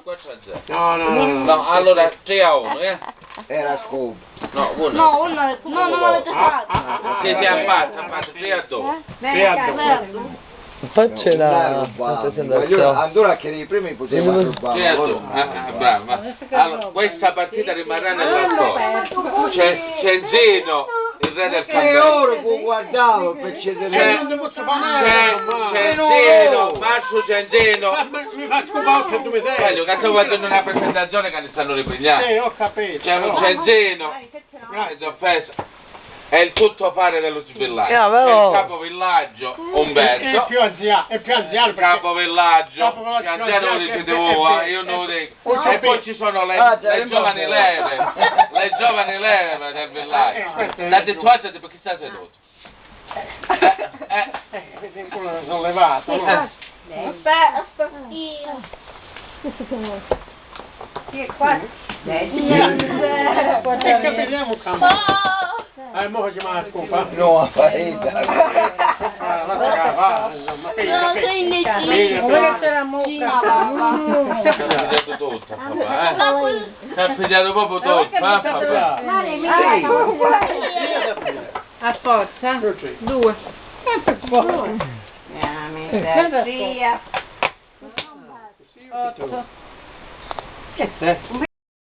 4-0. No, allora 3-1, Era scopo. No, 1. No, non l'avete fatto. Sì, ti ha fatto 3-2. 3-2. Faccela la presentazione. Allora che nei primi poteva rubare. 3-2. Bravo. Allora, questa partita rimarrà nella storia. C'è Zeno, il re del campetto. Guardavo per cedere. C'è Zeno, Marcio Cenzeno. Mi faccio poco che tu mi sei. Voglio che sto facendo una presentazione che ne stanno ripigliando. Ho capito. C'è Zeno, offesa. È il tutto fare dello svillaggio. Però... Il capovillaggio Umberto. È più anziano. Capovillaggio. Più anziano lo dite voi, io non lo dico. E poi ci sono le giovani leve. Le giovani leve del villaggio. La dettuata di perché sta seduto. Sono levato. Aspetta. Sì, qua. Che capiremo un campo. Mo ci manca un po'. No, a farita. Non sei indeciso. Guarda che la mucca. Si è pigliato tutto, papà, Si è pigliato proprio tutto, papà. A forza. 2. Veramente. 8. Che